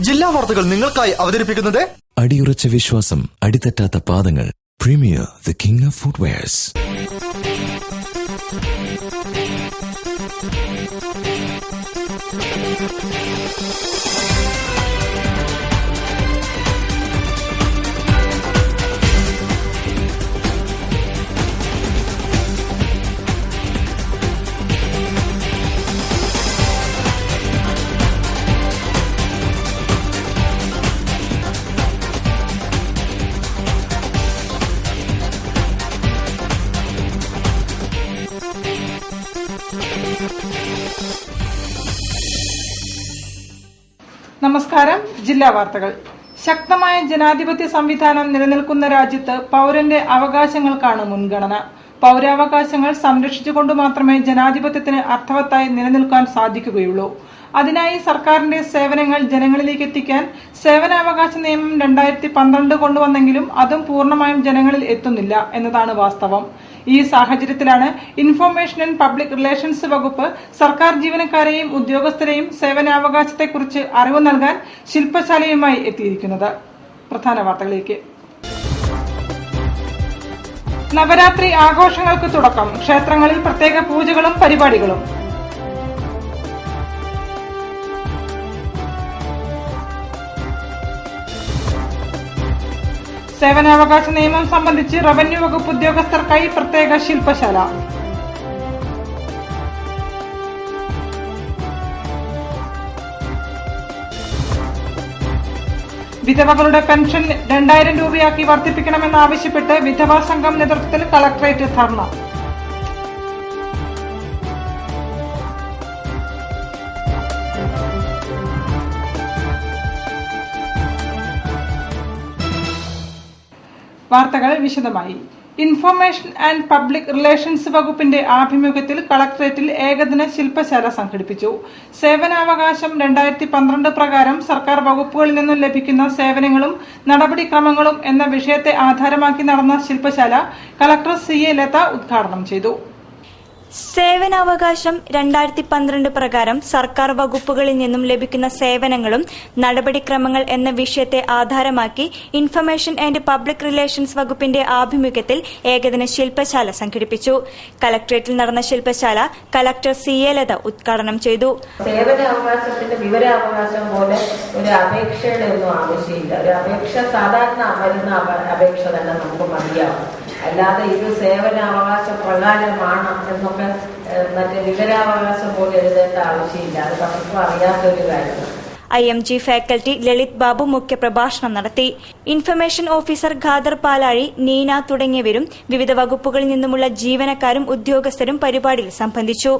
ജില്ലാ വാർത്തകൾ നിങ്ങൾക്കായി അവതരിപ്പിക്കുന്നത് അടിയുറച്ച വിശ്വാസം, അടിതെറ്റാത്ത പാദങ്ങൾ. Premier, the king of footwears. നമസ്കാരം. ജില്ലാ വാർത്തകൾ. ശക്തമായ ജനാധിപത്യ സംവിധാനം നിലനിൽക്കുന്ന രാജ്യത്ത് പൌരന്റെ അവകാശങ്ങൾക്കാണ് മുൻഗണന. പൌരാവകാശങ്ങൾ സംരക്ഷിച്ചുകൊണ്ട് മാത്രമേ ജനാധിപത്യത്തിന് അർത്ഥവത്തായി നിലനിൽക്കാൻ സാധിക്കുകയുള്ളൂ. അതിനായി സർക്കാരിന്റെ സേവനങ്ങൾ ജനങ്ങളിലേക്ക് എത്തിക്കാൻ സേവനാവകാശ നിയമം 2012 കൊണ്ടുവന്നെങ്കിലും അതും പൂർണ്ണമായും ജനങ്ങളിൽ എത്തുന്നില്ല എന്നതാണ് വാസ്തവം. ഈ സാഹചര്യത്തിലാണ് ഇൻഫർമേഷൻ ആൻഡ് പബ്ലിക് റിലേഷൻസ് വകുപ്പ് സർക്കാർ ജീവനക്കാരെയും ഉദ്യോഗസ്ഥരെയും സേവനാവകാശത്തെക്കുറിച്ച് അറിവ് നൽകാൻ ശില്പശാലയുമായി എത്തിയിരിക്കുന്നത്. പ്രധാന വാർത്തകളിലേക്ക്. നവരാത്രി ആഘോഷങ്ങൾക്ക് തുടക്കം. ക്ഷേത്രങ്ങളിൽ പ്രത്യേക പൂജകളും പരിപാടികളും. സേവനാവകാശ നിയമം സംബന്ധിച്ച് റവന്യൂ വകുപ്പ് ഉദ്യോഗസ്ഥർക്കായി പ്രത്യേക ശില്പശാല. വിധവകളുടെ പെൻഷൻ 2000 രൂപയാക്കി വർദ്ധിപ്പിക്കണമെന്നാവശ്യപ്പെട്ട് വിധവാ സംഘം നേതൃത്വത്തിൽ കളക്ടറേറ്റ് ധർണ. വാർത്തകൾ വിശദമായി. ഇൻഫർമേഷൻ ആൻഡ് പബ്ലിക് റിലേഷൻസ് വകുപ്പിന്റെ ആഭിമുഖ്യത്തിൽ കളക്ടറേറ്റിൽ ഏകദിന ശില്പശാല സംഘടിപ്പിച്ചു. സേവനാവകാശം 2012 പ്രകാരം സർക്കാർ വകുപ്പുകളിൽ നിന്നും ലഭിക്കുന്ന സേവനങ്ങളും നടപടിക്രമങ്ങളും എന്ന വിഷയത്തെ ആധാരമാക്കി നടന്ന ശില്പശാല കളക്ടർ CA ലത ഉദ്ഘാടനം ചെയ്തു. സേവനാവകാശം 2012 പ്രകാരം സർക്കാർ വകുപ്പുകളിൽ നിന്നും ലഭിക്കുന്ന സേവനങ്ങളും നടപടിക്രമങ്ങൾ എന്ന വിഷയത്തെ ആധാരമാക്കി ഇൻഫർമേഷൻ ആൻഡ് പബ്ലിക് റിലേഷൻസ് വകുപ്പിന്റെ ആഭിമുഖ്യത്തിൽ ഏകദിന ശില്പശാല സംഘടിപ്പിച്ചു. കളക്ടറേറ്റിൽ നടന്ന ശില്പശാല കളക്ടർ CA ലത ഉദ്ഘാടനം ചെയ്തു. സേവനാവകാശത്തിന്റെ വിവരാവകാശം പോലെ ഒരു അപേക്ഷയുടെ ഒന്നും ആവശ്യമില്ല. ഒരു അപേക്ഷ സാധാരണ വരുന്ന അപേക്ഷ തന്നെ നമുക്ക് മതിയാവും. അല്ലാതെ ഇത് സേവനാവകാശ പ്രകാരമാണ് എന്നൊക്കെ മറ്റേ വിവരാവകാശം പോലെ എഴുതേണ്ട ആവശ്യമില്ല. അത് പലർക്കും അറിയാത്തൊരു കാര്യമാണ്. IMG ഫാക്കൽറ്റി ലളിത് ബാബു മുഖ്യപ്രഭാഷണം നടത്തി. ഇൻഫർമേഷൻ ഓഫീസർ ഖാദർ പാലാഴി, നീന തുടങ്ങിയവരും വിവിധ വകുപ്പുകളിൽ നിന്നുമുള്ള ജീവനക്കാരും ഉദ്യോഗസ്ഥരും പരിപാടിയിൽ സംബന്ധിച്ചു.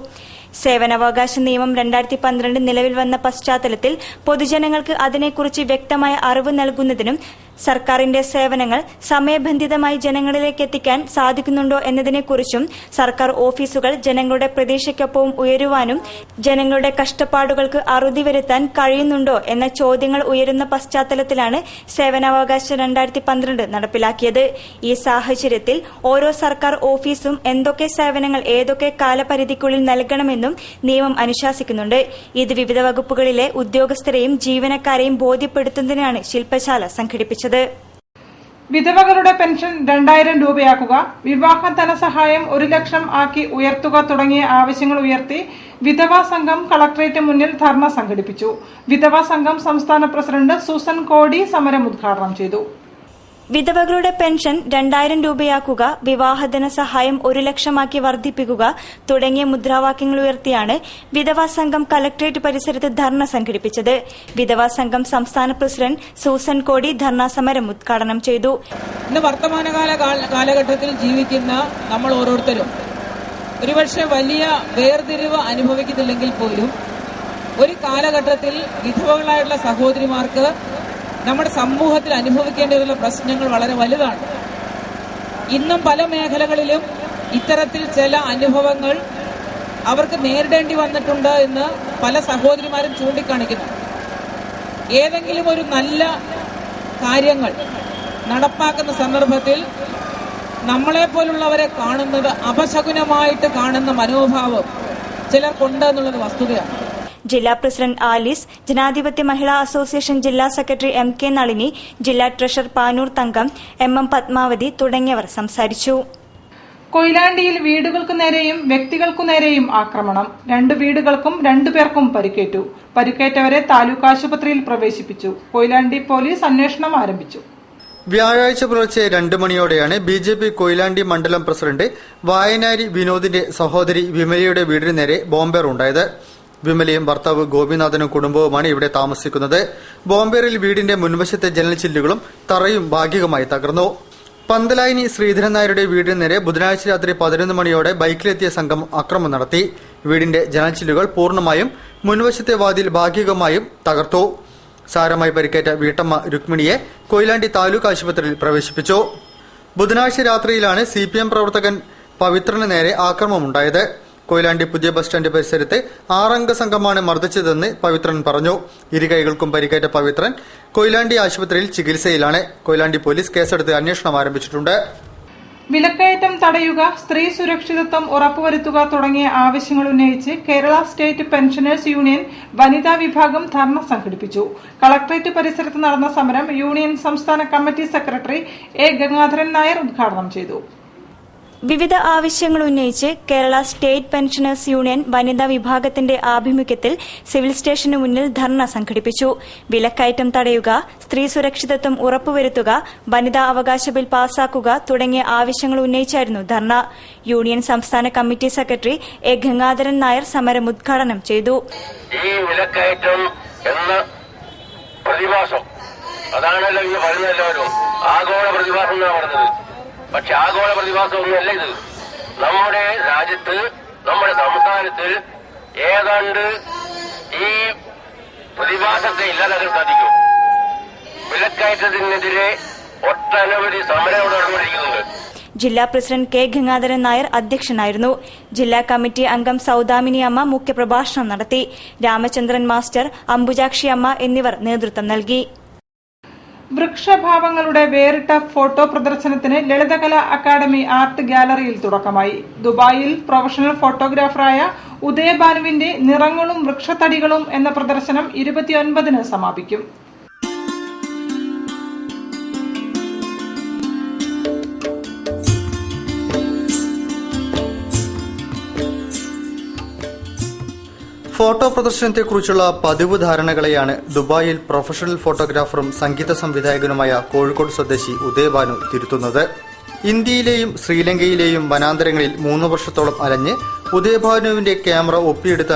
സേവനാവകാശ നിയമം 2012 നിലവിൽ വന്ന പശ്ചാത്തലത്തിൽ പൊതുജനങ്ങൾക്ക് അതിനെക്കുറിച്ച് വ്യക്തമായ അറിവ് നൽകുന്നതിനും സർക്കാരിന്റെ സേവനങ്ങൾ സമയബന്ധിതമായി ജനങ്ങളിലേക്ക് എത്തിക്കാൻ സാധിക്കുന്നുണ്ടോ എന്നതിനെക്കുറിച്ചും സർക്കാർ ഓഫീസുകൾ ജനങ്ങളുടെ പ്രതീക്ഷയ്ക്കൊപ്പവും ഉയരുവാനും ജനങ്ങളുടെ കഷ്ടപ്പാടുകൾക്ക് അറുതി വരുത്താൻ കഴിയുന്നുണ്ടോ എന്ന ചോദ്യങ്ങൾ ഉയരുന്ന പശ്ചാത്തലത്തിലാണ് സേവനാവകാശം 2012 നടപ്പിലാക്കിയത്. ഈ സാഹചര്യത്തിൽ ഓരോ സർക്കാർ ഓഫീസും എന്തൊക്കെ സേവനങ്ങൾ ഏതൊക്കെ കാലപരിധിക്കുള്ളിൽ നൽകണമെന്നും നിയമം അനുശാസിക്കുന്നുണ്ട്. ഇത് വിവിധ വകുപ്പുകളിലെ ഉദ്യോഗസ്ഥരെയും ജീവനക്കാരെയും ബോധ്യപ്പെടുത്തുന്നതിനാണ് ശില്പശാല സംഘടിപ്പിച്ചത്. വിധവകളുടെ പെൻഷൻ 2000 രൂപയാക്കുക, വിവാഹ ധനസഹായം 1 ലക്ഷം ആക്കി ഉയർത്തുക തുടങ്ങിയ ആവശ്യങ്ങൾ ഉയർത്തി വിധവാ സംഘം കളക്ടറേറ്റ് മുന്നിൽ ധർണ സംഘടിപ്പിച്ചു. വിധവാ സംഘം സംസ്ഥാന പ്രസിഡന്റ് സൂസൻ കോടി സമരം ഉദ്ഘാടനം ചെയ്തു. വിധവകളുടെ പെൻഷൻ 2000 രൂപയാക്കുക, വിവാഹധന സഹായം 1 ലക്ഷമാക്കി വർദ്ധിപ്പിക്കുക തുടങ്ങിയ മുദ്രാവാക്യങ്ങൾ ഉയർത്തിയാണ് വിധവാ സംഘം കളക്ടറേറ്റ് പരിസരത്ത് ധർണ സംഘടിപ്പിച്ചത്. വിധവാ സംഘം സംസ്ഥാന പ്രസിഡന്റ് സൂസൻ കോടി ധർണാ സമരം ഉദ്ഘാടനം ചെയ്തു. ഇന്ന് വർത്തമാനകാല കാലഘട്ടത്തിൽ ജീവിക്കുന്ന നമ്മൾ ഓരോരുത്തരും ഒരുപക്ഷെ വലിയ വേർതിരിവ് അനുഭവിക്കുന്നില്ലെങ്കിൽ പോലും ഒരു കാലഘട്ടത്തിൽ വിധവകളായിട്ടുള്ള സഹോദരിമാർക്ക് നമ്മുടെ സമൂഹത്തിൽ അനുഭവിക്കേണ്ടി വരുന്ന പ്രശ്നങ്ങൾ വളരെ വലുതാണ്. ഇന്നും പല മേഖലകളിലും ഇത്തരത്തിൽ ചില അനുഭവങ്ങൾ അവർക്ക് നേരിടേണ്ടി വന്നിട്ടുണ്ട് എന്ന് പല സഹോദരിമാരും ചൂണ്ടിക്കാണിക്കുന്നു. ഏതെങ്കിലും ഒരു നല്ല കാര്യങ്ങൾ നടപ്പാക്കുന്ന സന്ദർഭത്തിൽ നമ്മളെപ്പോലുള്ളവരെ കാണുന്നത് അപശകുനമായിട്ട് കാണുന്ന മനോഭാവം ചിലർക്കുണ്ട് എന്നുള്ളത് വസ്തുതയാണ്. ജില്ലാ പ്രസിഡന്റ് ആലിസ്, ജനാധിപത്യ മഹിളാ അസോസിയേഷൻ ജില്ലാ സെക്രട്ടറി MK നളിനി, ജില്ലാ ട്രഷറർ പാനൂർ തങ്കം, MM പത്മാവതി തുടങ്ങിയവർ സംസാരിച്ചു. കൊയിലാണ്ടിയിൽ വീടുകൾക്കു നേരെയും വ്യക്തികൾക്കു നേരെയും ആക്രമണം. 2 വീടുകൾക്കും 2 പേർക്കും പരിക്കേറ്റു. പരിക്കേറ്റവരെ താലൂക്ക് ആശുപത്രിയിൽ പ്രവേശിപ്പിച്ചു. കൊയിലാണ്ടി പോലീസ് അന്വേഷണം ആരംഭിച്ചു. വ്യാഴാഴ്ച പുലർച്ചെ 2 മണിയോടെയാണ് BJP കൊയിലാണ്ടി മണ്ഡലം പ്രസിഡന്റ് വായനാരി വിനോദിന്റെ സഹോദരി വിമലയുടെ വീടിന് നേരെ ബോംബേറുണ്ടായത്. വിമലയും ഭർത്താവ് ഗോപിനാഥനും കുടുംബവുമാണ് ഇവിടെ താമസിക്കുന്നത്. ബോംബേറിൽ വീടിന്റെ മുൻവശത്തെ ജനൽ ചില്ലുകളും തറയും ഭാഗികമായി തകർന്നു. പന്തലായിനി ശ്രീധരൻ നായരുടെ വീടിന് നേരെ ബുധനാഴ്ച രാത്രി 11 മണിയോടെ ബൈക്കിലെത്തിയ സംഘം അക്രമം നടത്തി. വീടിന്റെ ജനൽച്ചില്ലുകൾ പൂർണ്ണമായും മുൻവശത്തെ വാതിൽ ഭാഗികമായും തകർത്തു. സാരമായി പരിക്കേറ്റ വീട്ടമ്മ രുക്മിണിയെ കൊയിലാണ്ടി താലൂക്ക് ആശുപത്രിയിൽ പ്രവേശിപ്പിച്ചു. ബുധനാഴ്ച രാത്രിയിലാണ് CPM പ്രവർത്തകൻ പവിത്രന് നേരെ ആക്രമണമുണ്ടായത്. കൊയിലാണ്ടി പുതിയ ബസ് സ്റ്റാൻഡ് പരിസരത്ത് 6 അംഗ സംഘമാണ് മർദ്ദിച്ചതെന്ന് പവിത്രൻ പറഞ്ഞു. ഇരുകൈകൾക്കും പരിക്കേറ്റ പവിത്രൻ കൊയിലാണ്ടി ആശുപത്രിയിൽ ചികിത്സയിലാണ്. കൊയിലാണ്ടി പോലീസ് കേസെടുത്ത് അന്വേഷണം ആരംഭിച്ചിട്ടുണ്ട്. വിലക്കയറ്റം തടയുക, സ്ത്രീ സുരക്ഷിതത്വം ഉറപ്പുവരുത്തുക തുടങ്ങിയ ആവശ്യങ്ങൾ ഉന്നയിച്ച് കേരള സ്റ്റേറ്റ് പെൻഷനേഴ്സ് യൂണിയൻ വനിതാ വിഭാഗം ധർണ സംഘടിപ്പിച്ചു. കളക്ടറേറ്റ് പരിസരത്ത് നടന്ന സമരം യൂണിയൻ സംസ്ഥാന committee secretary A. Gangadharan Nair ഉദ്ഘാടനം ചെയ്തു. വിവിധ ആവശ്യങ്ങൾ ഉന്നയിച്ച് കേരള സ്റ്റേറ്റ് പെൻഷനേഴ്സ് യൂണിയൻ വനിതാ വിഭാഗത്തിന്റെ ആഭിമുഖ്യത്തിൽ സിവിൽ സ്റ്റേഷന് മുന്നിൽ ധർണ സംഘടിപ്പിച്ചു. വിലക്കയറ്റം തടയുക, സ്ത്രീ സുരക്ഷിതത്വം ഉറപ്പുവരുത്തുക, വനിതാ അവകാശ ബിൽ പാസാക്കുക തുടങ്ങിയ ആവശ്യങ്ങൾ ഉന്നയിച്ചായിരുന്നു ധർണ. യൂണിയൻ സംസ്ഥാന committee secretary A. Gangadharan Nair സമരം ഉദ്ഘാടനം ചെയ്തു. ഈ വിലക്കയറ്റം എന്ന പ്രതിഭാസം അതാണല്ലോ ഇന്ന് പറയുന്നതെല്ലാവരും ആഗോള പ്രതിഭാസം എന്നാണ് പറഞ്ഞത്. പക്ഷെ ആഗോള പ്രതിഭാസമൊന്നുമല്ല ഇത്. നമ്മുടെ രാജ്യത്ത്, നമ്മുടെ സംസ്ഥാനത്ത് ഏതാണ്ട് ഈ പ്രതിഭാസത്തെ ഇല്ലാതാക്കാൻ സാധിക്കും. വിലക്കയറ്റത്തിനെതിരെ ഒട്ടനവധി സമരം നടന്നുകൊണ്ടിരിക്കുന്നുണ്ട്. ജില്ലാ പ്രസിഡന്റ് K. ഗംഗാധരൻ നായർ അധ്യക്ഷനായിരുന്നു. ജില്ലാ കമ്മിറ്റി അംഗം സൌദാമിനി അമ്മ മുഖ്യപ്രഭാഷണം നടത്തി. രാമചന്ദ്രൻ മാസ്റ്റർ, അംബുജാക്ഷി അമ്മ എന്നിവർ നേതൃത്വം നൽകി. വൃക്ഷഭാവങ്ങളുടെ വേറിട്ട ഫോട്ടോ പ്രദർശനത്തിന് ലളിതകലാ അക്കാദമി ആർട്ട് ഗാലറിയിൽ തുടക്കമായി. ദുബായിൽ പ്രൊഫഷണൽ ഫോട്ടോഗ്രാഫറായ ഉദയഭാനുവിന്റെ നിറങ്ങളും വൃക്ഷത്തടികളും എന്ന പ്രദർശനം 29-ന് സമാപിക്കും. ഫോട്ടോ പ്രദർശനത്തെക്കുറിച്ചുള്ള പതിവ് ധാരണകളെയാണ് ദുബായിൽ പ്രൊഫഷണൽ ഫോട്ടോഗ്രാഫറും സംഗീത സംവിധായകനുമായ കോഴിക്കോട് സ്വദേശി ഉദയഭാനു തിരുത്തുന്നത്. ഇന്ത്യയിലെയും ശ്രീലങ്കയിലെയും വനാന്തരങ്ങളിൽ 3 വർഷത്തോളം അലഞ്ഞ് ഉദയഭാനുവിന്റെ ക്യാമറ ഒപ്പിയെടുത്ത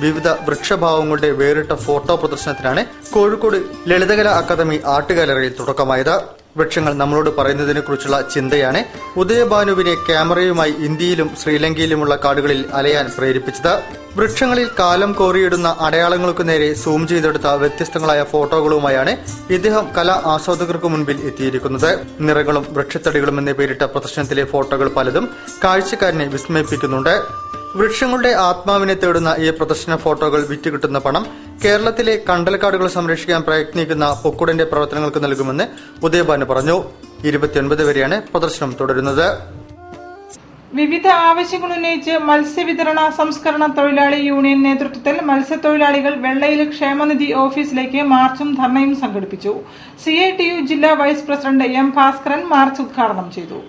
വിവിധ വൃക്ഷഭാവങ്ങളുടെ വേറിട്ട ഫോട്ടോ പ്രദർശനത്തിനാണ് കോഴിക്കോട് ലളിതകലാ അക്കാദമി ആർട്ട് ഗാലറിയിൽ തുടക്കമായത്. വൃക്ഷങ്ങൾ നമ്മളോട് പറയുന്നതിനെക്കുറിച്ചുള്ള ചിന്തയാണ് ഉദയഭാനുവിനെ ക്യാമറയുമായി ഇന്ത്യയിലും ശ്രീലങ്കയിലുമുള്ള കാടുകളിൽ അലയാൻ പ്രേരിപ്പിച്ചത്. വൃക്ഷങ്ങളിൽ കാലം കോറിയിടുന്ന അടയാളങ്ങൾക്കു നേരെ സൂം ചെയ്തെടുത്ത വ്യത്യസ്തങ്ങളായ ഫോട്ടോകളുമായാണ് ഇദ്ദേഹം കലാ ആസ്വാദകർക്ക് മുൻപിൽ എത്തിയിരിക്കുന്നത്. നിറങ്ങളും വൃക്ഷത്തടികളും എന്ന പേരിട്ട പ്രദർശനത്തിലെ ഫോട്ടോകൾ പലതും കാഴ്ചക്കാരനെ വിസ്മയിപ്പിക്കുന്നുണ്ട്. വൃക്ഷങ്ങളുടെ ആത്മാവിനെ തേടുന്ന ഈ പ്രദർശന ഫോട്ടോകൾ വിറ്റുകിട്ടുന്ന പണം കേരളത്തിലെ കണ്ടൽക്കാടുകൾ സംരക്ഷിക്കാൻ പ്രയത്നിക്കുന്ന പൊക്കുടന്റെ പ്രവർത്തനങ്ങൾക്ക് നൽകുമെന്ന് ഉദയഭാനു പറഞ്ഞു. 29 വരെയാണ് പ്രദർശനം തുടരുന്നത്. വിവിധ ആവശ്യങ്ങൾ ഉന്നയിച്ച് മത്സ്യവിതരണ സംസ്കരണ തൊഴിലാളി യൂണിയൻ നേതൃത്വത്തിൽ മത്സ്യത്തൊഴിലാളികൾ വെള്ളയിൽ ക്ഷേമനിധി ഓഫീസിലേക്ക് മാർച്ചും ധർണയും സംഘടിപ്പിച്ചു. CITU ജില്ലാ vice president M. Bhaskaran march ഉദ്ഘാടനം ചെയ്തു.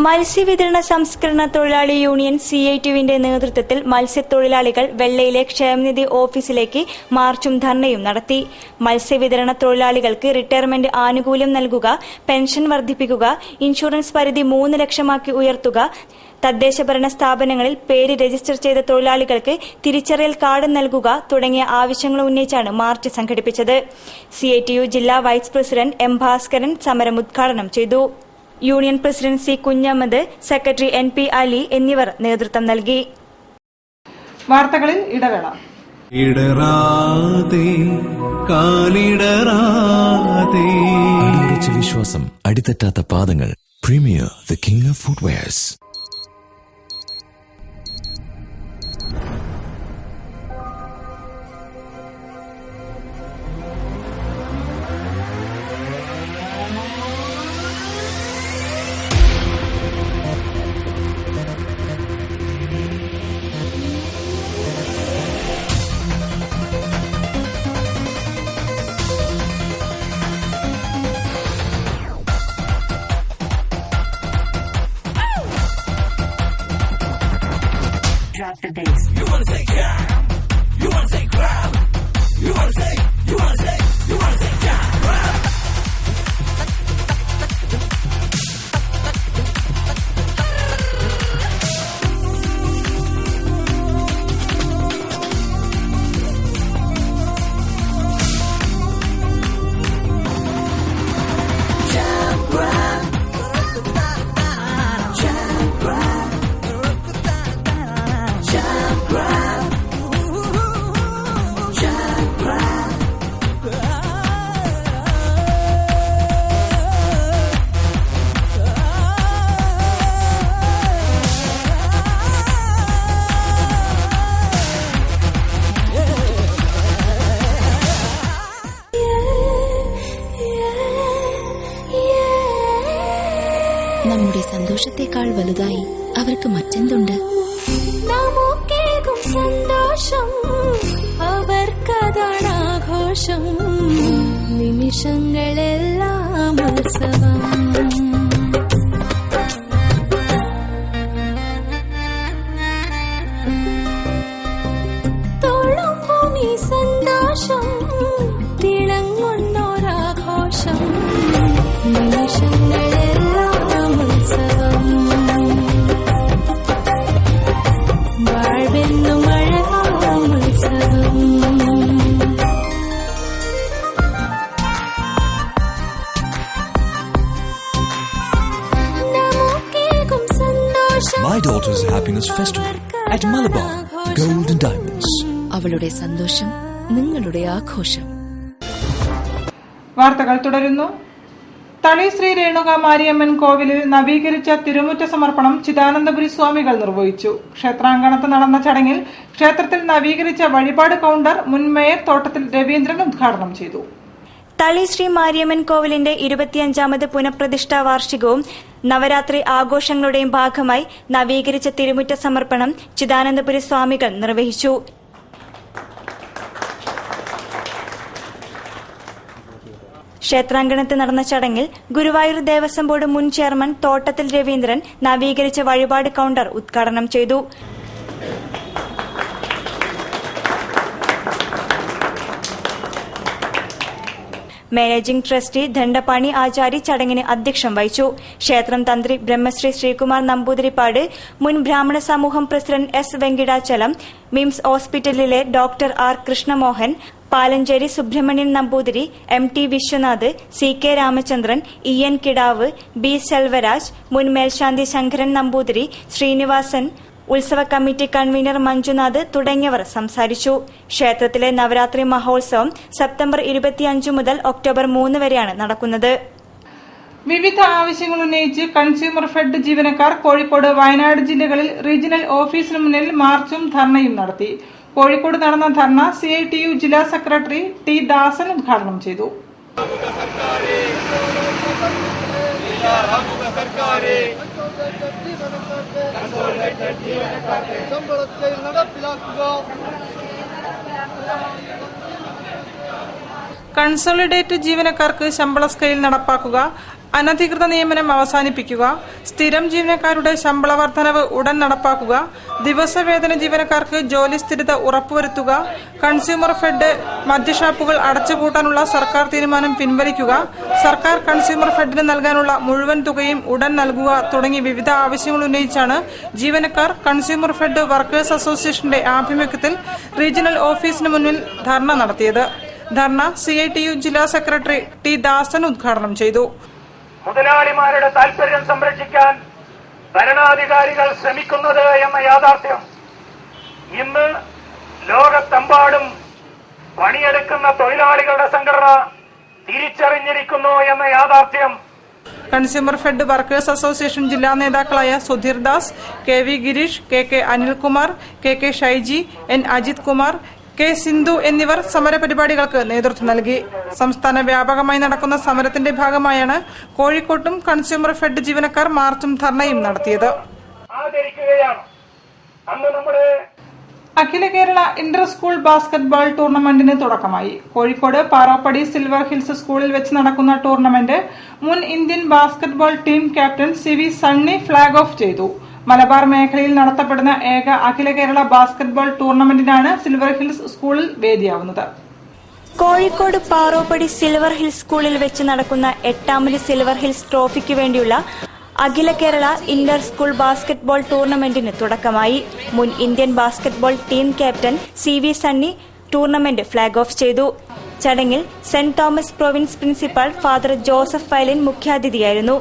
മത്സ്യവിതരണ സംസ്കരണ തൊഴിലാളി യൂണിയൻ CITUവിന്റെ നേതൃത്വത്തിൽ മത്സ്യത്തൊഴിലാളികൾ വെള്ളയിലെ ക്ഷേമനിധി ഓഫീസിലേക്ക് മാർച്ചും ധർണയും നടത്തി. മത്സ്യവിതരണ തൊഴിലാളികൾക്ക് റിട്ടയർമെന്റ് ആനുകൂല്യം നൽകുക, പെൻഷൻ വർദ്ധിപ്പിക്കുക, ഇൻഷുറൻസ് പരിധി 3 ലക്ഷമാക്കി ഉയർത്തുക, തദ്ദേശഭരണ സ്ഥാപനങ്ങളിൽ പേര് രജിസ്റ്റർ ചെയ്ത തൊഴിലാളികൾക്ക് തിരിച്ചറിയൽ കാർഡ് നൽകുക തുടങ്ങിയ ആവശ്യങ്ങൾ ഉന്നയിച്ചാണ് മാർച്ച് സംഘടിപ്പിച്ചത്. CITU ജില്ലാ വൈസ് പ്രസിഡന്റ് M. ഭാസ്കരൻ സമരം ഉദ്ഘാടനം ചെയ്തു. Union president C. Kunhammad, secretary NP Ali എന്നിവർ നേതൃത്വം നൽകി. വാർത്തകളിൽ ഇടവേള. അടിയുറച്ച വിശ്വാസം, അടിതെറ്റാത്ത പാദങ്ങൾ. Premier the king of footwears. the bass. You wanna say yeah, you wanna say grab, you wanna say grab. നമ്മുടെ സന്തോഷത്തെക്കാൾ വലുതായി അവർക്ക് മറ്റെന്തുണ്ട്? നമുക്കേകും സന്തോഷം അവർക്കതാണ് ആഘോഷം, നിമിഷങ്ങളെല്ലാം ഉത്സവം. തോളുമ്പും ഈ സന്തോഷം തിളങ്ങുന്നൊരാഘോഷം, നിമിഷങ്ങളെല്ലാം வாழ்வென்னும் அழகாம் உற்சவம். My daughter's happiness festival at Malabar Gold and Diamonds. അവളുടെ സന്തോഷം നിങ്ങളുടെ ആഘോഷം. വാർത്തകൾ തുടരുന്നു. തളി ശ്രീ രേണുക മാരിയമ്മൻ കോവിലിൽ നവീകരിച്ച തിരുമുറ്റ സമർപ്പണം ചിദാനന്ദപുരി സ്വാമികൾ നിർവഹിച്ചു. ക്ഷേത്രാങ്കണത്ത് നടന്ന ചടങ്ങിൽ ക്ഷേത്രത്തിൽ നവീകരിച്ച വഴിപാട് കൌണ്ടർ മുൻ മേയർ തോട്ടത്തിൽ രവീന്ദ്രൻ ഉദ്ഘാടനം ചെയ്തു. തളി ശ്രീ മാരിയമ്മൻ കോവിലിന്റെ 25ാമത് പുനഃപ്രതിഷ്ഠാ വാർഷികവും നവരാത്രി ആഘോഷങ്ങളുടെയും ഭാഗമായി നവീകരിച്ച തിരുമുറ്റ സമർപ്പണം ചിദാനന്ദപുരി സ്വാമികൾ നിർവഹിച്ചു. ക്ഷേത്രാങ്കണത്ത് നടന്ന ചടങ്ങിൽ ഗുരുവായൂർ ദേവസ്വം ബോർഡ് മുൻ ചെയർമാൻ തോട്ടത്തിൽ രവീന്ദ്രൻ നവീകരിച്ച വഴിപാട് കൌണ്ടർ ഉദ്ഘാടനം ചെയ്തു. മാനേജിംഗ് ട്രസ്റ്റി ദണ്ഡപാണി ആചാരി ചടങ്ങിന് അധ്യക്ഷം വഹിച്ചു. ക്ഷേത്രം തന്ത്രി ബ്രഹ്മശ്രീ ശ്രീകുമാർ നമ്പൂതിരിപ്പാട്, മുൻ ബ്രാഹ്മണ സമൂഹം പ്രസിഡന്റ് എസ് വെങ്കിടാചലം, മിംസ് ഹോസ്പിറ്റലിലെ doctor R Krishnamohan, Palancheri Subrahmanian Namboothiri, M T Viswanath, C K Ramachandran, E N Kidavu, B Selvaraj, മുൻ മേൽശാന്തി ശങ്കരൻ നമ്പൂതിരി, ശ്രീനിവാസൻ, ഉത്സവ കമ്മിറ്റി കൺവീനർ മഞ്ജുനാഥ് തുടങ്ങിയവർ സംസാരിച്ചു. ക്ഷേത്രത്തിലെ നവരാത്രി മഹോത്സവം സെപ്റ്റംബർ 25 മുതൽ ഒക്ടോബർ 3 വരെയാണ് നടക്കുന്നത്. വിവിധ ആവശ്യങ്ങൾ ഉന്നയിച്ച് കൺസ്യൂമർ ഫെഡ് ജീവനക്കാർ കോഴിക്കോട്, വയനാട് ജില്ലകളിൽ റീജിയണൽ ഓഫീസിന് മുന്നിൽ മാർച്ചും ധർണയും നടത്തി. കോഴിക്കോട് നടന്ന ധർണ CITU ജില്ലാ സെക്രട്ടറി ടി ദാസൻ ഉദ്ഘാടനം ചെയ്തു. കൺസോളിഡേറ്റ് ജീവനക്കാർക്ക് ശമ്പള സ്കെയിൽ നടപ്പാക്കുക, അനധികൃത നിയമനം അവസാനിപ്പിക്കുക, സ്ഥിരം ജീവനക്കാരുടെ ശമ്പള വർധനവ് ഉടൻ നടപ്പാക്കുക, ദിവസവേതന ജീവനക്കാർക്ക് ജോലി സ്ഥിരത ഉറപ്പുവരുത്തുക, കൺസ്യൂമർ ഫെഡ് മദ്യഷാപ്പുകൾ അടച്ചുപൂട്ടാനുള്ള സർക്കാർ തീരുമാനം പിൻവലിക്കുക, സർക്കാർ കൺസ്യൂമർ ഫെഡിന് നൽകാനുള്ള മുഴുവൻ തുകയും ഉടൻ നൽകുക തുടങ്ങി വിവിധ ആവശ്യങ്ങൾ ഉന്നയിച്ചാണ് ജീവനക്കാർ കൺസ്യൂമർ ഫെഡ് വർക്കേഴ്സ് അസോസിയേഷന്റെ ആഭിമുഖ്യത്തിൽ റീജിയണൽ ഓഫീസിന് മുന്നിൽ ധർണ നടത്തിയത്. ധർണ CITU ജില്ലാ സെക്രട്ടറി ടി ദാസൻ ഉദ്ഘാടനം ചെയ്തു. മുതലാളിമാരുടെ താൽപര്യം സംരക്ഷിക്കാൻ ഭരണാധികാരികൾ ശ്രമിക്കുന്നത് എന്ന യാഥാർത്ഥ്യം ഇന്ന് ലോകത്തെമ്പാടും പണിയെടുക്കുന്ന തൊഴിലാളികളുടെ സംഘടന തിരിച്ചറിഞ്ഞിരിക്കുന്നു എന്ന യാഥാർത്ഥ്യം കൺസ്യൂമർ ഫെഡ് വർക്കേഴ്സ് അസോസിയേഷൻ ജില്ലാ നേതാക്കളായ Sudheer Das, KV Girish, KK Anilkumar, KK Shaiji, N Ajith Kumar, K Sindhu എന്നിവർ സമരപരിപാടികൾക്ക് നേതൃത്വം നൽകി. സംസ്ഥാന വ്യാപകമായി നടക്കുന്ന സമരത്തിന്റെ ഭാഗമായാണ് കോഴിക്കോട്ടും കൺസ്യൂമർ ഫെഡ് ജീവനക്കാർ മാർച്ചും ധർണയും നടത്തിയത്. അഖില കേരള ഇന്റർ സ്കൂൾ ബാസ്കറ്റ്ബോൾ ടൂർണമെന്റിന് തുടക്കമായി. കോഴിക്കോട് പാറോപ്പടി സിൽവർ ഹിൽസ് സ്കൂളിൽ വെച്ച് നടക്കുന്ന ടൂർണമെന്റ് മുൻ Indian basketball team captain CV Sunny flag off ചെയ്തു. മലബാർ മേഖലയിൽ നടത്തപ്പെടുന്ന ഏക അഖില കേരള ബാസ്കറ്റ്ബോൾ ടൂർണമെന്റിനാണ് സിൽവർ ഹിൽസ് സ്കൂളിൽ വേദിയാവുന്നത്. കോഴിക്കോട് പാറോപ്പടി സിൽവർ ഹിൽസ് സ്കൂളിൽ വെച്ച് നടക്കുന്ന 8ാമത് സിൽവർ ഹിൽസ് ട്രോഫിക്ക് വേണ്ടിയുള്ള അഖില കേരള ഇന്റർ സ്കൂൾ ബാസ്കറ്റ്ബോൾ ടൂർണമെന്റിന് തുടക്കമായി. മുൻ Indian basketball team captain CV Sunny tournament flag off ചെയ്തു. ചടങ്ങിൽ Saint Thomas province principal father Joseph Vayalin മുഖ്യാതിഥിയായിരുന്നു.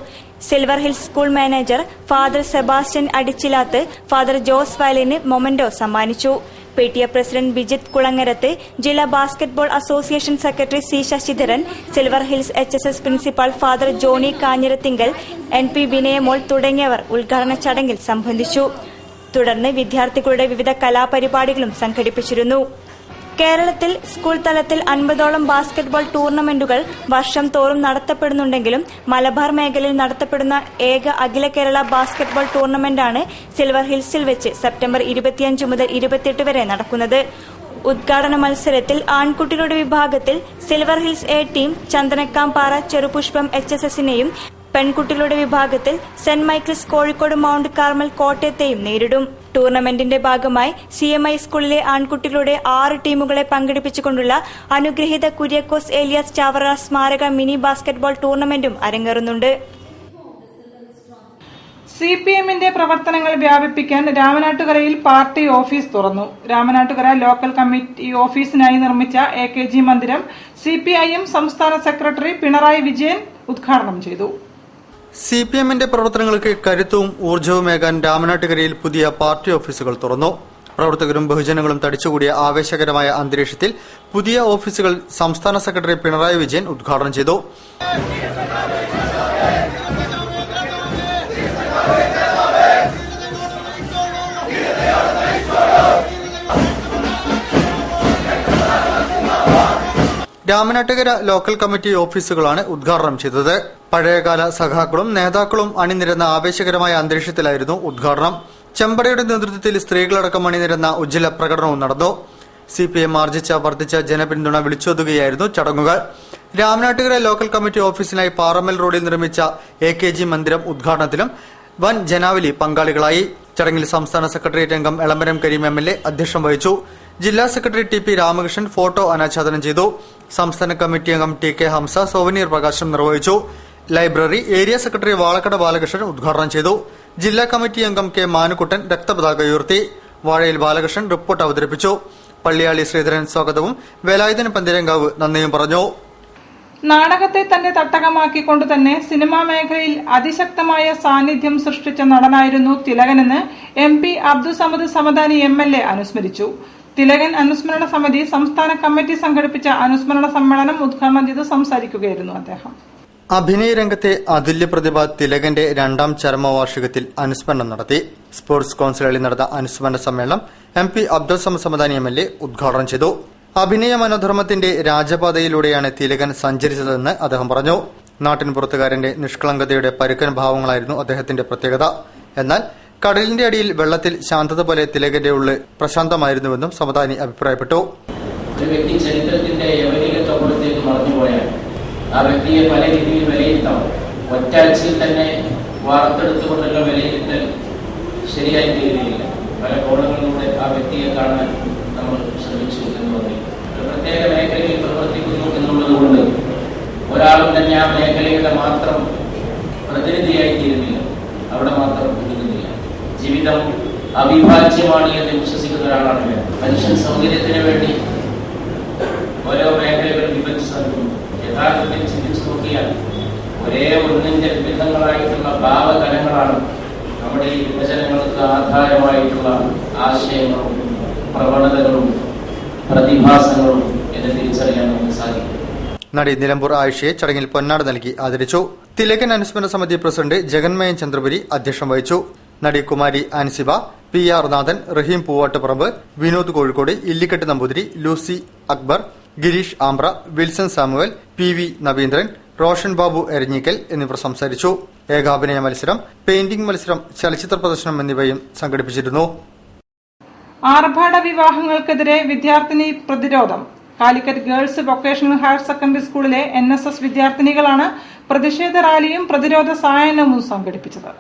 Silver Hills school manager father Sebastian അടിച്ചിലാത്ത് father Jose വയലിന് മൊമെന്റോ സമ്മാനിച്ചു. PTA പ്രസിഡന്റ് ബിജിത് കുളങ്ങരത്ത്, ജില്ലാ basketball association secretary C Sasidharan, silver hills HSS principal father Johny Kanjirathinkal, NP Vinayamol തുടങ്ങിയവർ ഉദ്ഘാടന ചടങ്ങിൽ സംബന്ധിച്ചു. തുടർന്ന് വിദ്യാർത്ഥികളുടെ വിവിധ കലാപരിപാടികളും സംഘടിപ്പിച്ചിരുന്നു. കേരളത്തിൽ സ്കൂൾ തലത്തിൽ 50ഓളം ബാസ്കറ്റ്ബോൾ ടൂർണമെന്റുകൾ വർഷം തോറും നടത്തപ്പെടുന്നുണ്ടെങ്കിലും മലബാർ മേഖലയിൽ നടത്തപ്പെടുന്ന ഏക അഖില കേരള ബാസ്കറ്റ്ബോൾ ടൂർണമെന്റാണ് സിൽവർ ഹിൽസിൽ വെച്ച് സെപ്റ്റംബർ 25 മുതൽ 28 വരെ നടക്കുന്നത്. ഉദ്ഘാടന മത്സരത്തിൽ ആൺകുട്ടികളുടെ വിഭാഗത്തിൽ Silver Hills A team Chandanakkampara Cherupushpam HSSനെയും പെൺകുട്ടികളുടെ വിഭാഗത്തിൽ Saint Michael's Kozhikode Mount Carmel കോട്ടയത്തെയും നേരിടും. ടൂർണമെന്റിന്റെ ഭാഗമായി CMI സ്കൂളിലെ ആൺകുട്ടികളുടെ 6 ടീമുകളെ പങ്കെടുപ്പിച്ചുകൊണ്ടുള്ള അനുഗ്രഹീത കുര്യാക്കോസ് ഏലിയാസ് ചാവറ സ്മാരക മിനി ബാസ്കറ്റ്ബോൾ ടൂർണമെന്റും അരങ്ങേറുന്നുണ്ട്. CPMന്റെ പ്രവർത്തനങ്ങൾ വ്യാപിപ്പിക്കാൻ രാമനാട്ടുകരയിൽ പാർട്ടി ഓഫീസ് തുറന്നു. രാമനാട്ടുകര ലോക്കൽ കമ്മിറ്റി ഓഫീസിനായി നിർമ്മിച്ച AKG മന്ദിരം CPIM സംസ്ഥാന സെക്രട്ടറി പിണറായി വിജയൻ ഉദ്ഘാടനം ചെയ്തു. CPMന്റെ പ്രവർത്തനങ്ങൾക്ക് കരുത്തും ഊർജ്ജവുമേകാൻ രാമനാട്ടുകരയിൽ പുതിയ പാർട്ടി ഓഫീസുകൾ തുറന്നു. പ്രവർത്തകരും ബഹുജനങ്ങളും തടിച്ചുകൂടിയ ആവേശകരമായ അന്തരീക്ഷത്തിൽ പുതിയ ഓഫീസുകൾ സംസ്ഥാന സെക്രട്ടറി പിണറായി വിജയൻ ഉദ്ഘാടനം ചെയ്തു. രാമനാട്ടുകര ലോക്കൽ കമ്മിറ്റി ഓഫീസുകളാണ് ഉദ്ഘാടനം ചെയ്തത്. പഴയകാല സഖാക്കളും നേതാക്കളും അണിനിരന്ന ആവേശകരമായ അന്തരീക്ഷത്തിലായിരുന്നു ഉദ്ഘാടനം. ചെമ്പടയുടെ നേതൃത്വത്തിൽ സ്ത്രീകളടക്കം അണിനിരന്ന ഉജ്ജ്വല പ്രകടനവും നടന്നു. CPM ആർജിച്ച വർദ്ധിച്ച ജനപിന്തുണ വിളിച്ചോതുകയായിരുന്നു ചടങ്ങുകൾ. രാമനാട്ടുകര ലോക്കൽ കമ്മിറ്റി ഓഫീസിനായി പാറമ്മൽ റോഡിൽ നിർമ്മിച്ച AKG മന്ദിരം ഉദ്ഘാടനത്തിലും വൻ ജനാവലി പങ്കാളികളായി. ചടങ്ങിൽ സംസ്ഥാന സെക്രട്ടേറിയറ്റ് അംഗം എളമരം കരീം MLA അധ്യക്ഷം വഹിച്ചു. ജില്ലാ സെക്രട്ടറി TP രാമകൃഷ്ണൻ ഫോട്ടോ അനാച്ഛാദനം ചെയ്തു. സംസ്ഥാന കമ്മിറ്റി അംഗം TK ഹംസ സോവനീർ പ്രകാശനം നിർവഹിച്ചു. Library area secretary Valakkada Balakrishnan ഉദ്ഘാടനം ചെയ്തു. ജില്ലാ കമ്മിറ്റി അംഗം K മാനുക്കുട്ടൻ രക്തപതാക ഉയർത്തി. വാഴയിൽ ബാലകൃഷ്ണൻ റിപ്പോർട്ട് അവതരിപ്പിച്ചു. പള്ളിയാളി ശ്രീധരൻ സ്വാഗതവും വേലായുധൻ പന്തിരങ്കാവ് നന്ദിയും പറഞ്ഞു. നാടകത്തെ തന്റെ തട്ടകമാക്കിക്കൊണ്ട് തന്നെ സിനിമാ മേഖലയിൽ അതിശക്തമായ സാന്നിധ്യം സൃഷ്ടിച്ച നടനായിരുന്നു തിലകനെന്ന് MP അബ്ദുസമദ് സമദാനി MLA അനുസ്മരിച്ചു. തിലകൻ അനുസ്മരണ സമിതി സംസ്ഥാന കമ്മിറ്റി സംഘടിപ്പിച്ച അനുസ്മരണ സമ്മേളനം ഉദ്ഘാടനം ചെയ്ത് സംസാരിക്കുകയായിരുന്നു അദ്ദേഹം. അഭിനയ രംഗത്തെ അതുല്യ പ്രതിഭ തിലകന്റെ 2ാം ചരമവാർഷികത്തിൽ അനുസ്മരണം നടത്തി. സ്പോർട്സ് കൌൺസിലിൽ നടന്ന അനുസ്മരണ സമ്മേളനം MP അബ്ദുസമദ് സമദാനി MLA ഉദ്ഘാടനം ചെയ്തു. അഭിനയ മനോധർമ്മത്തിന്റെ രാജപാതയിലൂടെയാണ് തിലകൻ സഞ്ചരിച്ചതെന്ന് അദ്ദേഹം പറഞ്ഞു. നാട്ടിൻ പുറത്തുകാരന്റെ നിഷ്കളങ്കതയുടെ പരുക്കൻ ഭാവങ്ങളായിരുന്നു അദ്ദേഹത്തിന്റെ പ്രത്യേകത. എന്നാൽ കടലിന്റെ അടിയിൽ വെള്ളത്തിൽ ശാന്തത പോലെ തിലകന്റെ ഉള്ളിൽ പ്രശാന്തമായിരുന്നുവെന്നും സമദാനി അഭിപ്രായപ്പെട്ടു. ഒരു വ്യക്തി ചരിത്രത്തിന്റെ യവനികത്വപ്പുറത്തേക്ക് മറന്നുപോയാൽ ആ വ്യക്തിയെ പല രീതിയിൽ വിലയിരുത്താം. ഒറ്റാഴ്ചയിൽ തന്നെ വാർത്തെടുത്തുകൊണ്ടുള്ള വിലയിരുത്തൽ ശരിയായി തീരുകയില്ല. പല കോണങ്ങളിലൂടെ ആ വ്യക്തിയെ കാണാൻ നമ്മൾ ശ്രമിച്ചു എന്നുള്ളത് ഒരു പ്രത്യേക മേഖലയിൽ പ്രവർത്തിക്കുന്നു എന്നുള്ളതുകൊണ്ട് ഒരാളും തന്നെ ആ മേഖലയുടെ മാത്രം പ്രതിനിധിയായി തീരുന്നില്ല, അവിടെ മാത്രം ഒതുങ്ങുന്നില്ല. ജീവിതം അവിഭാജ്യമാണ് എന്ന് വിശ്വസിക്കുന്ന ഒരാളാണ് ഞാൻ. മനുഷ്യൻ സൗകര്യത്തിന് വേണ്ടി ഓരോ മേഖലകളും വിഭജിച്ചു. യഥാർത്ഥത്തിൽ ചിന്തിച്ചു നോക്കിയാൽ ഒരേ ഒന്നിന്റെ വിവിധങ്ങളായിട്ടുള്ള ഭാവകലങ്ങളാണ് നമ്മുടെ ഈ വിഭജനങ്ങൾക്ക് ആധാരമായിട്ടുള്ള ആശയങ്ങളും പ്രവണതകളും പ്രതിഭാസങ്ങളും എന്ന് തിരിച്ചറിയാൻ നമുക്ക് സാധിക്കും. നടി നിലമ്പൂർ ആയിഷയെ ചടങ്ങിൽ പൊന്നാട നൽകി ആദരിച്ചു. തിലകൻ അനുസ്മരണ സമിതി പ്രസിഡന്റ് ജഗന്മയൻ ചന്ദ്രപുരി അധ്യക്ഷം വഹിച്ചു. നടി Kumari Ansiba, PR Nathan, Rahim Poovattuparamba, Vinod Kozhikode, Illikkettu Namboothiri, Lucy Akbar, Gireesh Ambra, Wilson Samuel, PV Naveendran, Roshan Babu Eranhikkal എന്നിവർ സംസാരിച്ചു. ഏകാഭിനയ മത്സരം, പെയിന്റിംഗ് മത്സരം, ചലച്ചിത്ര പ്രദർശനം എന്നിവയും സംഘടിപ്പിച്ചിരുന്നു. ആർഭാട വിവാഹങ്ങൾക്കെതിരെ വിദ്യാർത്ഥിനി പ്രതിരോധം. Calicut girls vocational higher secondary സ്കൂളിലെ NSS വിദ്യാർത്ഥിനികളാണ് പ്രതിഷേധ റാലിയും പ്രതിരോധ സായാഹ്നവും സംഘടിപ്പിച്ചത്.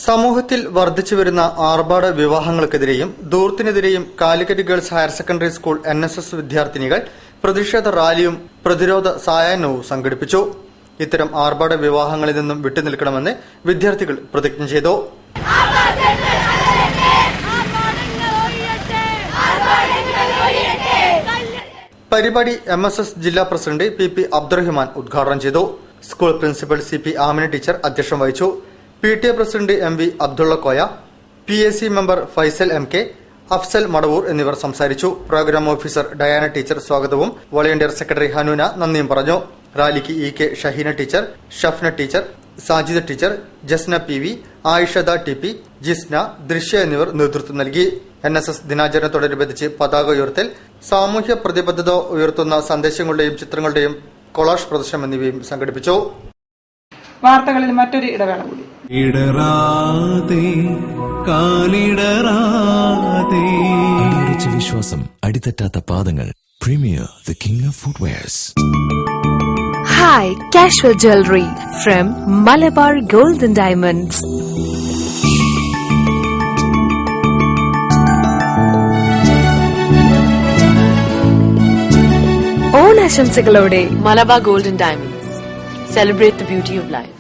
സമൂഹത്തിൽ വർദ്ധിച്ചുവരുന്ന ആർഭാട വിവാഹങ്ങൾക്കെതിരെയും ധൂർത്തിനെതിരെയും Calicut girls higher secondary school NSS വിദ്യാർത്ഥിനികൾ പ്രതിഷേധ റാലിയും പ്രതിരോധ സായാഹ്നവും സംഘടിപ്പിച്ചു. ഇത്തരം ആർഭാട വിവാഹങ്ങളിൽ നിന്നും വിട്ടുനിൽക്കണമെന്ന് വിദ്യാർത്ഥികൾ പ്രതിജ്ഞ ചെയ്തു. പരിപാടി MSS ജില്ലാ പ്രസിഡന്റ് PP അബ്ദുറഹ്മാൻ ഉദ്ഘാടനം ചെയ്തു. School principal CP Amina teacher അധ്യക്ഷം വഹിച്ചു. PTA president MV Abdulla Koya, PAC member Faisal MK, Afsal Madavoor എന്നിവർ സംസാരിച്ചു. പ്രോഗ്രാം ഓഫീസർ ഡയാന ടീച്ചർ സ്വാഗതവും വോളണ്ടിയർ സെക്രട്ടറി ഹനൂന നന്ദിയും പറഞ്ഞു. റാലിക്ക് EK Shaheena teacher, Shafna teacher, Sajida teacher, Jasna PV, Ayishada TP, Jisna, Drishya എന്നിവർ നേതൃത്വം നൽകി. NSS ദിനാചരണത്തോടനുബന്ധിച്ച് പതാക ഉയർത്തൽ, സാമൂഹ്യ പ്രതിബദ്ധത ഉയർത്തുന്ന സന്ദേശങ്ങളുടെയും ചിത്രങ്ങളുടെയും കൊളാഷ് പ്രദർശനം എന്നിവയും സംഘടിപ്പിച്ചു. വാർത്തകളിൽ മറ്റൊരു ഇടവേള കൂടി. അടിയുറച്ച വിശ്വാസം, അടിതെറ്റാത്ത പാദങ്ങൾ. Premier the king of footwears. High casual jewelry from Malabar Gold and Diamonds. ഓണാശംസകളോടെ Malabar Gold and Diamonds. Celebrate the beauty of life.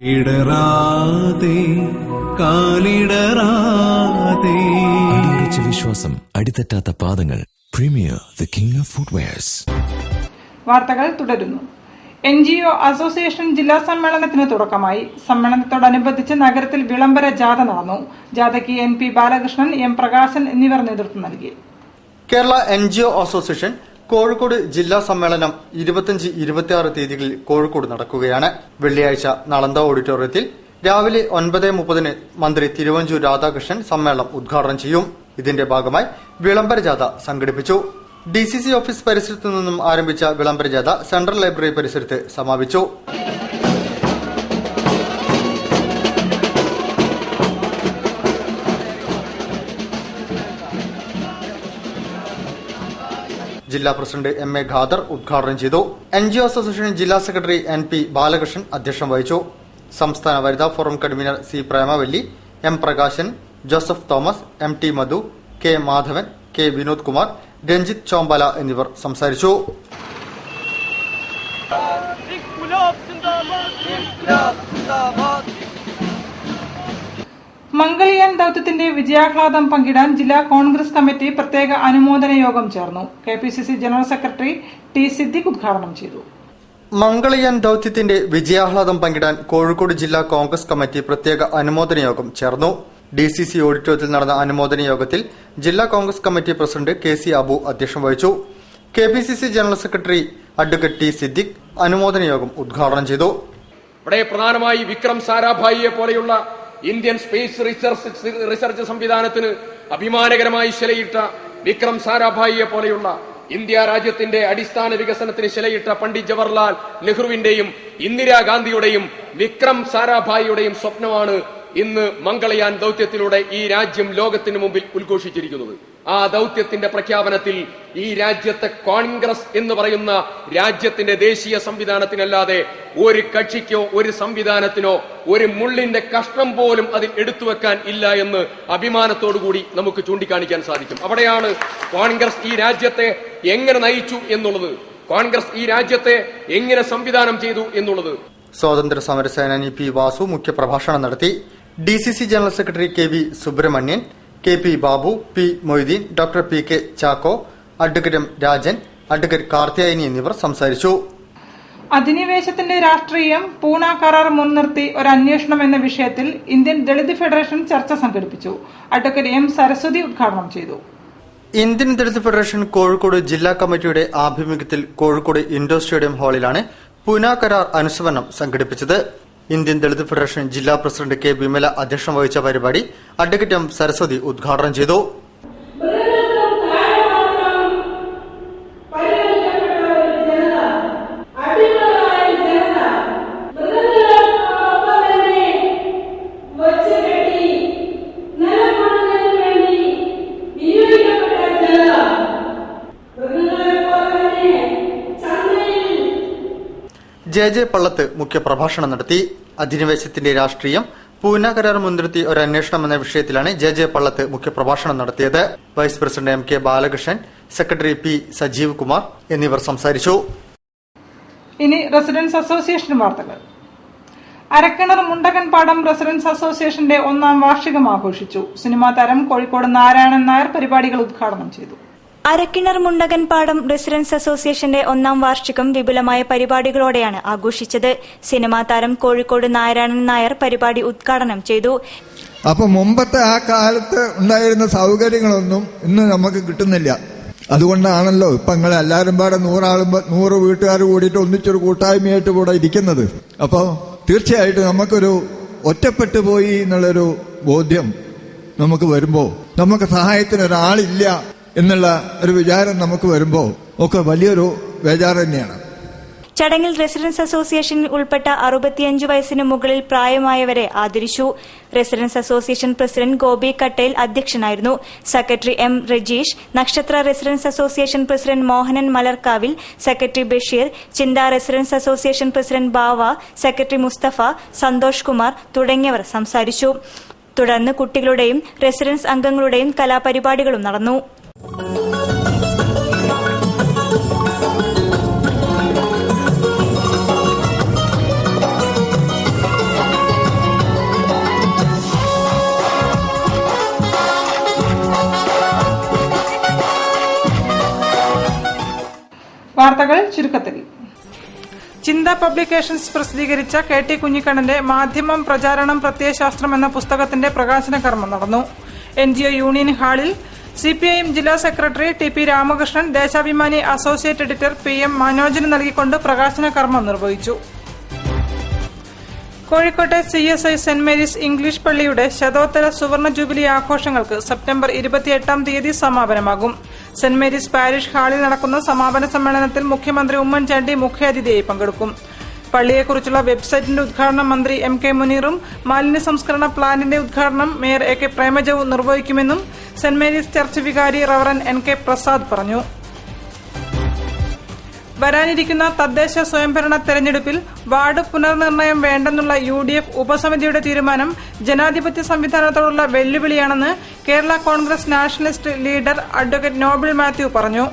അടിയുറച്ച വിശ്വാസം, അടിതെറ്റാത്ത പാദങ്ങൾ. Premier the king of footwears. വാർത്തകൾ തുടരുന്നു. NGO അസോസിയേഷൻ ജില്ലാ സമ്മേളനത്തിന് തുടക്കമായി. സമ്മേളനത്തോടനുബന്ധിച്ച് നഗരത്തിൽ വിളംബര ജാഥ നടന്നു. ജാഥയ്ക്ക് NP ബാലകൃഷ്ണൻ, M പ്രകാശൻ എന്നിവർ നേതൃത്വം നൽകി. കേരള NGO അസോസിയേഷൻ കോഴിക്കോട് ജില്ലാ സമ്മേളനം 25-26 തീയതികളിൽ കോഴിക്കോട് നടക്കുകയാണ്. വെള്ളിയാഴ്ച നളന്ദ ഓഡിറ്റോറിയത്തിൽ രാവിലെ 9:30 മന്ത്രി തിരുവഞ്ചൂർ രാധാകൃഷ്ണൻ സമ്മേളനം ഉദ്ഘാടനം ചെയ്യും. ഇതിന്റെ ഭാഗമായി വിളംബര ജാഥ സംഘടിപ്പിച്ചു. DCC ഓഫീസ് പരിസരത്തു നിന്നും ആരംഭിച്ച വിളംബര ജാഥ സെൻട്രൽ ലൈബ്രറി പരിസരത്ത് സമാപിച്ചു. ജില്ലാ പ്രസിഡന്റ് MA ഖാദർ ഉദ്ഘാടനം ചെയ്തു. NGO അസോസിയേഷൻ ജില്ലാ സെക്രട്ടറി NP ബാലകൃഷ്ണൻ അധ്യക്ഷം വഹിച്ചു. സംസ്ഥാന വനിതാ forum convener C Premavalli, M Prakashan, Joseph Thomas, MT മധു, K മാധവൻ, K വിനോദ് കുമാർ, രഞ്ജിത്ത് ചോമ്പല എന്നിവർ സംസാരിച്ചു. മംഗൾയാൻ ദൌത്യത്തിന്റെ വിജയാഹ്ലാദം പങ്കിടാൻ ജില്ലാ കോൺഗ്രസ് കമ്മിറ്റി പ്രത്യേക അനുമോദന യോഗം ചേർന്നു. KPCC general secretary T Siddique ഉദ്ഘാടനം ചെയ്തു. മംഗൾയാൻ ദൌത്യത്തിന്റെ വിജയാഹ്ലാദം പങ്കിടാൻ കോഴിക്കോട് ജില്ലാ കോൺഗ്രസ് കമ്മിറ്റി പ്രത്യേക അനുമോദന യോഗം ചേർന്നു. DCC ഓഡിറ്റോറിയത്തിൽ നടന്ന അനുമോദന യോഗത്തിൽ ജില്ലാ Congress committee president KC Abu അധ്യക്ഷം വഹിച്ചു. KPCC general secretary advocate T Siddique അനുമോദന യോഗം ഉദ്ഘാടനം ചെയ്തു. ഇവിടെ പ്രധാനമായി വിക്രം സാരാഭായിയെ പോലെയുള്ള ഇന്ത്യൻ സ്പേസ് റിസർച്ച് സംവിധാനത്തിന് അഭിമാനകരമായി ശിലയിട്ട വിക്രം സാരാഭായിയെ പോലെയുള്ള ഇന്ത്യ രാജ്യത്തിന്റെ അടിസ്ഥാന വികസനത്തിന് ശിലയിട്ട പണ്ഡിറ്റ് ജവഹർലാൽ നെഹ്റുവിന്റെയും ഇന്ദിരാഗാന്ധിയുടെയും വിക്രം സാരാഭായിയുടെയും സ്വപ്നമാണ് ഇന്ന് മംഗൾയാൻ ദൌത്യത്തിലൂടെ ഈ രാജ്യം ലോകത്തിന് മുമ്പിൽ ഉദ്ഘോഷിച്ചിരിക്കുന്നത്. ആ ദൌത്യത്തിന്റെ പ്രഖ്യാപനത്തിൽ ഈ രാജ്യത്തെ കോൺഗ്രസ് എന്ന് പറയുന്ന രാജ്യത്തിന്റെ ദേശീയ സംവിധാനത്തിനല്ലാതെ ഒരു കക്ഷിക്കോ ഒരു സംവിധാനത്തിനോ ഒരു മുള്ളിന്റെ കഷ്ണം പോലും അതിൽ എടുത്തുവെക്കാൻ ഇല്ല എന്ന് അഭിമാനത്തോടുകൂടി നമുക്ക് ചൂണ്ടിക്കാണിക്കാൻ സാധിക്കും. അവിടെയാണ് കോൺഗ്രസ് ഈ രാജ്യത്തെ എങ്ങനെ നയിച്ചു എന്നുള്ളത്, കോൺഗ്രസ് ഈ രാജ്യത്തെ എങ്ങനെ സംവിധാനം ചെയ്തു എന്നുള്ളത്. സ്വാതന്ത്ര്യ സമര സേനാനി P വാസു മുഖ്യപ്രഭാഷണം നടത്തി. DCC general secretary KV Subrahmanyan, KP Babu, P Moideen, doctor PK Chacko, advocate M Rajan, advocate Karthiyayani എന്നിവർ സംസാരിച്ചു. അധിനിവേശത്തിന്റെ രാഷ്ട്രീയം, പൂണ കരാർ മുൻനിർത്തി ഒരു അന്വേഷണം എന്ന വിഷയത്തിൽ ഇന്ത്യൻ ദളിത് ഫെഡറേഷൻ ചർച്ച സംഘടിപ്പിച്ചു. അഡ്വക്കേറ്റ് M സരസ്വതി ഉദ്ഘാടനം ചെയ്തു. ഇന്ത്യൻ ദളിത് ഫെഡറേഷൻ കോഴിക്കോട് ജില്ലാ കമ്മിറ്റിയുടെ ആഭിമുഖ്യത്തിൽ കോഴിക്കോട് ഇൻഡോർ സ്റ്റേഡിയം ഹാളിലാണ് പൂന കരാർ അനുസ്മരണം സംഘടിപ്പിച്ചത്. ഇന്ത്യൻ ദളിത് ഫെഡറേഷൻ ജില്ലാ പ്രസിഡന്റ് K വിമല അധ്യക്ഷം വഹിച്ച പരിപാടി അഡ്വക്കേറ്റ് M സരസ്വതി ഉദ്ഘാടനം ചെയ്തു. JJ പള്ളത്ത് മുഖ്യപ്രഭാഷണം നടത്തി. അധിനിവേശത്തിന്റെ രാഷ്ട്രീയം, പൂന കരാർ മുൻനിർത്തി ഒരു അന്വേഷണം എന്ന വിഷയത്തിലാണ് ജെ പള്ളത്ത് മുഖ്യപ്രഭാഷണം നടത്തിയത്. Vice president MK Balakrishnan, secretary P Sajeev Kumar എന്നിവർ സംസാരിച്ചു. ഇനി റെസിഡൻസ് അസോസിയേഷൻ വാർത്തകൾ. അരക്കിണർ മുണ്ടകൻപാടം റെസിഡൻസ് അസോസിയേഷന്റെ 1ാം വാർഷികം ആഘോഷിച്ചു. സിനിമാ താരം കോഴിക്കോട് നാരായണൻ നായർ പരിപാടികൾ ഉദ്ഘാടനം ചെയ്തു. അരക്കിണർ മുണ്ടകൻപാടം റെസിഡൻസ് അസോസിയേഷന്റെ 1ാം വാർഷികം വിപുലമായ പരിപാടികളോടെയാണ് ആഘോഷിച്ചത്. സിനിമാ താരം കോഴിക്കോട് നാരായണൻ നായർ പരിപാടി ഉദ്ഘാടനം ചെയ്തു. അപ്പൊ മുമ്പത്തെ ആ കാലത്ത് ഉണ്ടായിരുന്ന സൗകര്യങ്ങളൊന്നും ഇന്ന് നമുക്ക് കിട്ടുന്നില്ല. അതുകൊണ്ടാണല്ലോ ഇപ്പൊ നിങ്ങൾ എല്ലാവരും പാടെ 100 വീട്ടുകാർ കൂടിയിട്ട് ഒന്നിച്ചൊരു കൂട്ടായ്മയായിട്ട് കൂടെ ഇരിക്കുന്നത്. അപ്പൊ തീർച്ചയായിട്ടും നമുക്കൊരു ഒറ്റപ്പെട്ടു പോയി എന്നുള്ളൊരു ബോധ്യം നമുക്ക് വരുമ്പോ, നമുക്ക് സഹായത്തിന് ഒരാളില്ല എന്നുള്ള ഒരു വിചാരം നമുക്ക് വരുമ്പോ ഒക്കെ വലിയൊരു ബേജാറ് തന്നെയാണ്. ചടങ്ങിൽ റെസിഡൻസ് അസോസിയേഷനിൽ ഉൾപ്പെട്ട 65 വയസ്സിന് മുകളിൽ പ്രായമായവരെ ആദരിച്ചു. Residence association president Gopi Kattel അധ്യക്ഷനായിരുന്നു. Secretary M Rajeesh, Nakshatra residence association president Mohanan Malarkkavil, secretary Basheer, Chintha residence association president Bava, secretary Musthafa, Santhosh Kumar തുടങ്ങിയവർ സംസാരിച്ചു. തുടർന്ന് കുട്ടികളുടെയും റെസിഡൻസ് അംഗങ്ങളുടെയും കലാപരിപാടികളും നടന്നു. വാർത്തകൾ ചുരുക്കത്തിൽ. ചിന്ത പബ്ലിക്കേഷൻസ് പ്രസിദ്ധീകരിച്ച KT കുഞ്ഞിക്കണ്ണന്റെ മാധ്യമം പ്രചാരണം പ്രത്യയശാസ്ത്രം എന്ന പുസ്തകത്തിന്റെ പ്രകാശന കർമ്മം നടന്നു. NGO യൂണിയൻ ഹാളിൽ CPIM ജില്ലാ secretary TP Ramakrishnan, Deshabhimani associate editor PM മനോജിന് നൽകിക്കൊണ്ട് പ്രകാശന കർമ്മം നിർവഹിച്ചു. കോഴിക്കോട്ടെ CSI സെന്റ് മേരീസ് ഇംഗ്ലീഷ് പള്ളിയുടെ ശതോത്തര സുവർണ ജൂബിലി ആഘോഷങ്ങൾക്ക് സെപ്റ്റംബർ 28-ാം തീയതി സമാപനമാകും. സെന്റ് മേരീസ് പാരിഷ് ഹാളിൽ നടക്കുന്ന സമാപന സമ്മേളനത്തിൽ മുഖ്യമന്ത്രി ഉമ്മൻചാണ്ടി മുഖ്യാതിഥിയായി പങ്കെടുക്കും. പള്ളിയെക്കുറിച്ചുള്ള വെബ്സൈറ്റിന്റെ ഉദ്ഘാടനം മന്ത്രി MK മുനീറും മാലിന്യ സംസ്കരണ പ്ലാന്റിന്റെ ഉദ്ഘാടനം മേയർ AK പ്രേമജവും നിർവഹിക്കുമെന്നും സെന്റ് മേരീസ് ചർച്ച് വികാരി റവറൻ NK പ്രസാദ് പറഞ്ഞു. വരാനിരിക്കുന്ന തദ്ദേശ സ്വയംഭരണ തെരഞ്ഞെടുപ്പിൽ വാർഡ് പുനർനിർണയം വേണ്ടെന്നുള്ള UDF ഉപസമിതിയുടെ തീരുമാനം ജനാധിപത്യ സംവിധാനത്തോടുള്ള വെല്ലുവിളിയാണെന്ന് Kerala Congress nationalist leader advocate Noble Mathew പറഞ്ഞു.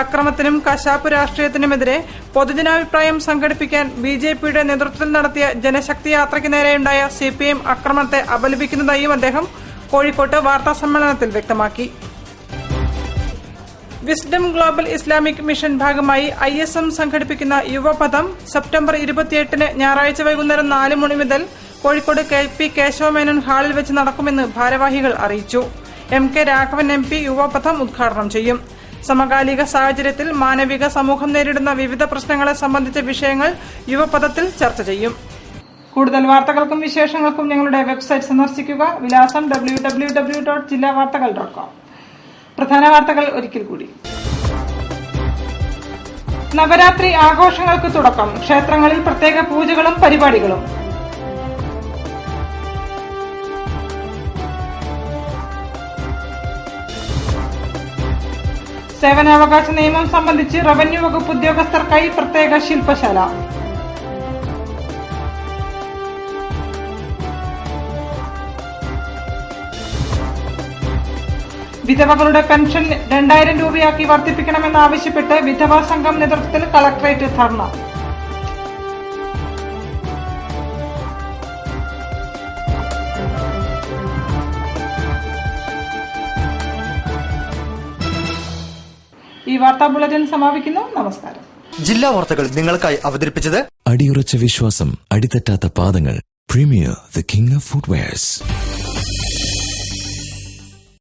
അക്രമത്തിനും കശാപ്പ് രാഷ്ട്രീയത്തിനുമെതിരെ പൊതുജനാഭിപ്രായം സംഘടിപ്പിക്കാൻ BJPയുടെ നേതൃത്വത്തിൽ നടത്തിയ ജനശക്തി യാത്രയ്ക്ക് നേരെയുണ്ടായ CPIM അക്രമത്തെ അപലപിക്കുന്നതായും അദ്ദേഹം കോഴിക്കോട്ട് വാർത്താസമ്മേളനത്തിൽ വ്യക്തമാക്കി. വിസ്ഡം ഗ്ലോബൽ ഇസ്ലാമിക് മിഷൻ ഭാഗമായി ISM സംഘടിപ്പിക്കുന്ന യുവപഥം സെപ്റ്റംബർ 28-ന് ഞായറാഴ്ച വൈകുന്നേരം 4 മണി മുതൽ കോഴിക്കോട് KP കേശവമേനോൻ ഹാളിൽ വെച്ച് നടക്കുമെന്ന് ഭാരവാഹികൾ അറിയിച്ചു. MK രാഘവൻ MP യുവപഥം ഉദ്ഘാടനം ചെയ്യും. സമകാലിക സാഹചര്യത്തിൽ മാനവിക സമൂഹം നേരിടുന്ന വിവിധ പ്രശ്നങ്ങളെ സംബന്ധിച്ച വിഷയങ്ങൾ യുവപഥത്തിൽ ചർച്ച ചെയ്യും. കൂടുതൽ വാർത്തകൾക്കും വിശേഷങ്ങൾക്കും ഞങ്ങളുടെ വെബ്സൈറ്റ് സന്ദർശിക്കുക. വിലാസം www.jillavartakal.com. പ്രധാന വാർത്തകൾ ഒരിക്കൽ കൂടി. നവരാത്രി ആഘോഷങ്ങൾക്ക് തുടക്കം. ക്ഷേത്രങ്ങളിൽ പ്രത്യേക പൂജകളും പരിപാടികളും. സേവനാവകാശ നിയമം സംബന്ധിച്ച് റവന്യൂ വകുപ്പ് ഉദ്യോഗസ്ഥർക്കായി പ്രത്യേക ശില്പശാല. വിധവകളുടെ പെൻഷൻ 2000 രൂപയാക്കി വർദ്ധിപ്പിക്കണമെന്നാവശ്യപ്പെട്ട് വിധവാ സംഘം നേതൃത്വത്തിൽ കളക്ടറേറ്റ് ധർണ. ഈ വാർത്താ ബുള്ളറ്റിൻ സമാപിക്കുന്നു. നമസ്കാരം. ജില്ലാ വാർത്തകൾ നിങ്ങൾക്കായി അവതരിപ്പിച്ചത് അടിയുറച്ച വിശ്വാസം, അടിതെറ്റാത്ത പാദങ്ങൾ. Premier, the king of footwears.